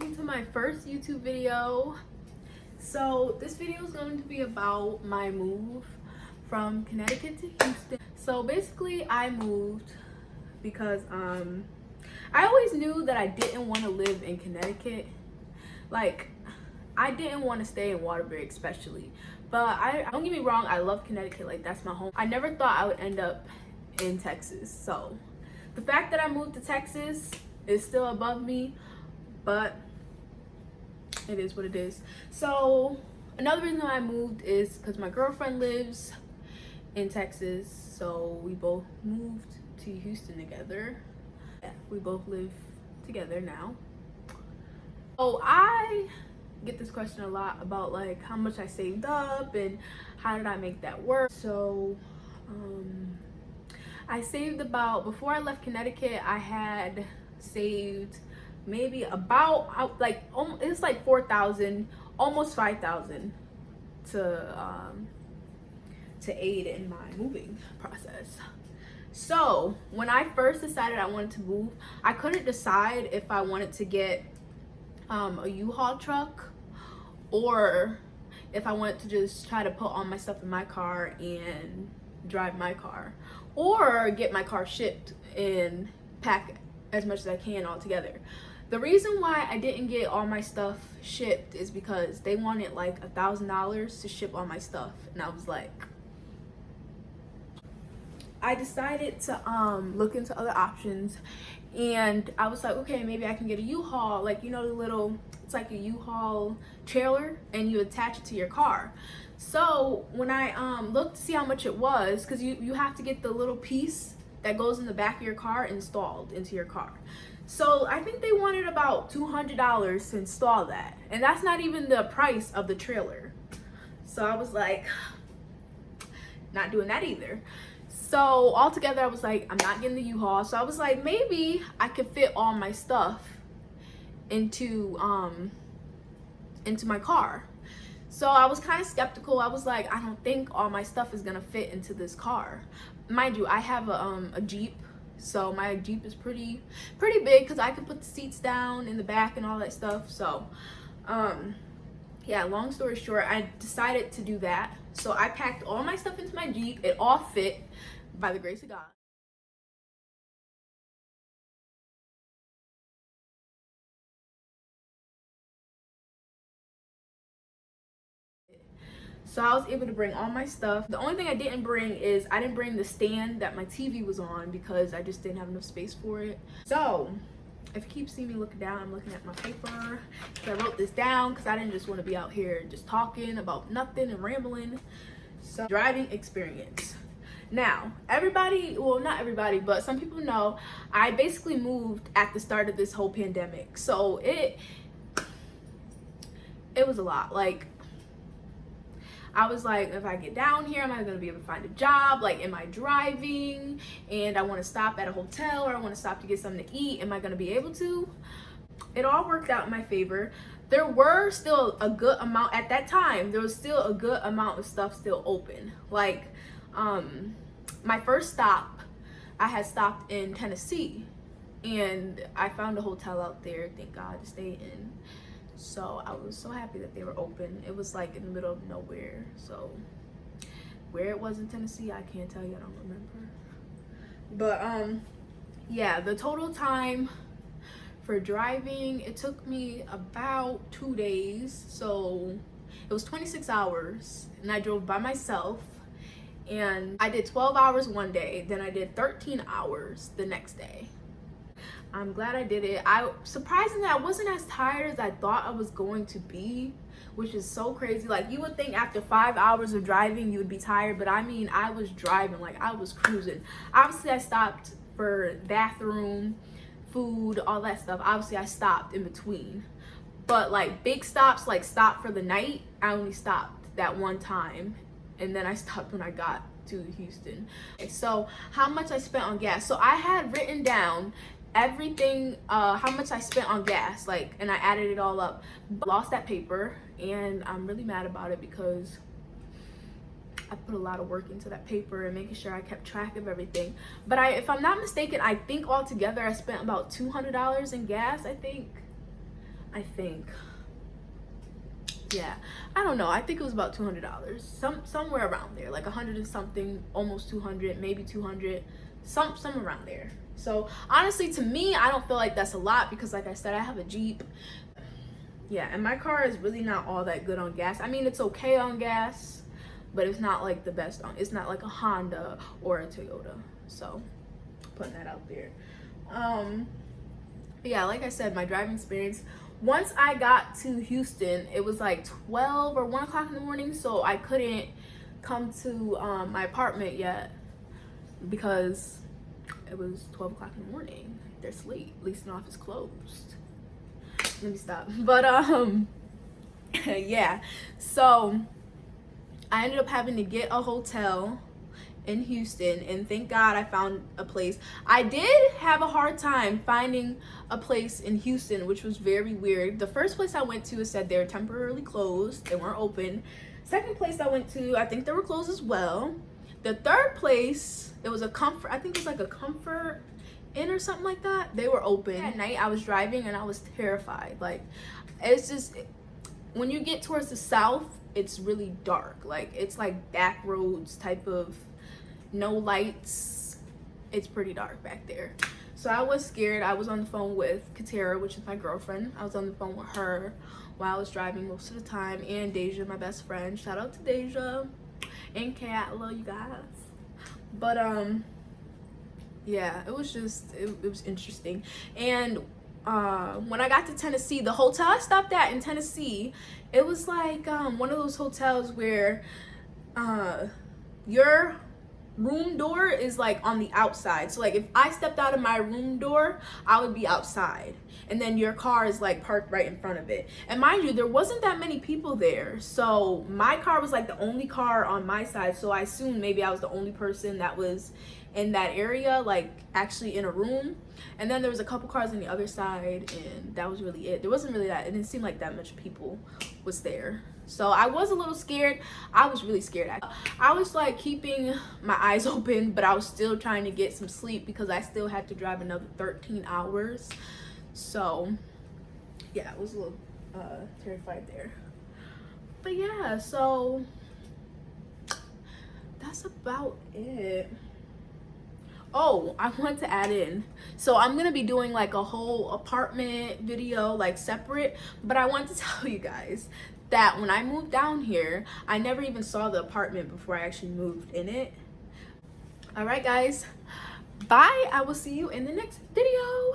welcome to my first YouTube video. So this video is going to be about my move from Connecticut to Houston. So basically I moved because I always knew that I didn't want to live in Connecticut. Like, I didn't want to stay in Waterbury especially, but I don't get me wrong, I love Connecticut, like that's my home. I never thought I would end up in Texas. So the fact that I moved to Texas is still above me, but it is what it is. So another reason why I moved is because my girlfriend lives in Texas, so we both moved to Houston together. Yeah, we both live together now. So I get this question a lot about like how much I saved up and how did I make that work. So I saved about, before I left Connecticut, I had saved maybe about like it's like 4,000, almost 5,000 to aid in my moving process. So when I first decided I wanted to move, I couldn't decide if I wanted to get a U-Haul truck or if I wanted to just try to put all my stuff in my car and drive my car, or get my car shipped and pack as much as I can all together. The reason why I didn't get all my stuff shipped is because they wanted like $1,000 to ship all my stuff, and I was like, I decided to look into other options, and I was like, okay, maybe I can get a U-Haul, like, you know, the little, it's like a U-Haul trailer and you attach it to your car. So when I looked to see how much it was, because you have to get the little piece that goes in the back of your car installed into your car. So I think they wanted about $200 to install that, and that's not even the price of the trailer. So I was like, not doing that either. So altogether I was like, I'm not getting the U-Haul. So I was like, maybe I could fit all my stuff into my car. So I was kind of skeptical. I was like, I don't think all my stuff is gonna fit into this car. Mind you, I have a Jeep, so my Jeep is pretty big because I can put the seats down in the back and all that stuff. So yeah, long story short, I decided to do that. So I packed all my stuff into my Jeep. It all fit by the grace of God. So I was able to bring all my stuff. The only thing I didn't bring is I didn't bring the stand that my TV was on because I just didn't have enough space for it. So if you keep seeing me looking down, I'm looking at my paper. So I wrote this down because I didn't just want to be out here just talking about nothing and rambling. So driving experience. Now, everybody, well, not everybody, but some people know I basically moved at the start of this whole pandemic. So it was a lot. Like, I was like, if I get down here, am I gonna be able to find a job? Like, am I driving and I want to stop at a hotel, or I want to stop to get something to eat? Am I gonna be able to? It all worked out in my favor. There were still a good amount at that time. There was still a good amount of stuff still open. Like, my first stop, I had stopped in Tennessee, and I found a hotel out there, thank God, to stay in. So I was so happy that they were open. It was like in the middle of nowhere. So where it was in Tennessee, I can't tell you, I don't remember. But yeah, the total time for driving, it took me about 2 days. So it was 26 hours, and I drove by myself. And I did 12 hours one day, then I did 13 hours the next day. I'm glad I did it. Surprisingly, I wasn't as tired as I thought I was going to be, which is so crazy. Like, you would think after 5 hours of driving you would be tired, but I mean, I was driving, like I was cruising. Obviously I stopped for bathroom, food, all that stuff. Obviously I stopped in between, but like big stops, like stop for the night, I only stopped that one time, and then I stopped when I got to Houston. Okay, so how much I spent on gas. So I had written down everything, how much I spent on gas, like, and I added it all up. But lost that paper, and I'm really mad about it because I put a lot of work into that paper and making sure I kept track of everything. But if I'm not mistaken, I think altogether I spent about $200 in gas, I think. I think. Yeah, I don't know. I think it was about $200, somewhere around there, like 100 and something, almost 200, maybe 200, some around there. So honestly, to me, I don't feel like that's a lot because, like I said, I have a Jeep. Yeah, and my car is really not all that good on gas. I mean, it's okay on gas, but it's not like the best on. It's not like a Honda or a Toyota. So putting that out there. Yeah, like I said, my driving experience, once I got to Houston, it was like 12 or 1 o'clock in the morning, so I couldn't come to my apartment yet because it was 12 o'clock in the morning. They're asleep. Leasing office closed. Let me stop. But yeah, so I ended up having to get a hotel in Houston, and thank God I found a place. I did have a hard time finding a place in Houston, which was very weird. The first place I went to said they were temporarily closed, they weren't open. Second place I went to, I think they were closed as well. The third place, it was a comfort, I think it was like a Comfort Inn or something like that. They were open. At night I was driving and I was terrified. Like, it's just, when you get towards the south, it's really dark. Like, it's like back roads type of, no lights. It's pretty dark back there. So I was scared. I was on the phone with Katera, which is my girlfriend. I was on the phone with her while I was driving most of the time, and Deja, my best friend. Shout out to Deja and Kat. I love you guys. But yeah, it was just, it was interesting. And when I got to Tennessee, the hotel I stopped at in Tennessee, it was like one of those hotels where your room door is like on the outside. So like if I stepped out of my room door, I would be outside, and then your car is like parked right in front of it. And mind you, there wasn't that many people there, so my car was like the only car on my side, so I assumed maybe I was the only person that was in that area, like actually in a room. And then there was a couple cars on the other side, and that was really it. There wasn't really that, it didn't seem like that much people was there. So I was a little scared. I was really scared. I was like keeping my eyes open, but I was still trying to get some sleep because I still had to drive another 13 hours. So yeah, I was a little terrified there. But yeah, so that's about it. Oh, I want to add in, so I'm gonna be doing like a whole apartment video, like separate, but I want to tell you guys that when I moved down here, I never even saw the apartment before I actually moved in it. All right guys, bye. I will see you in the next video.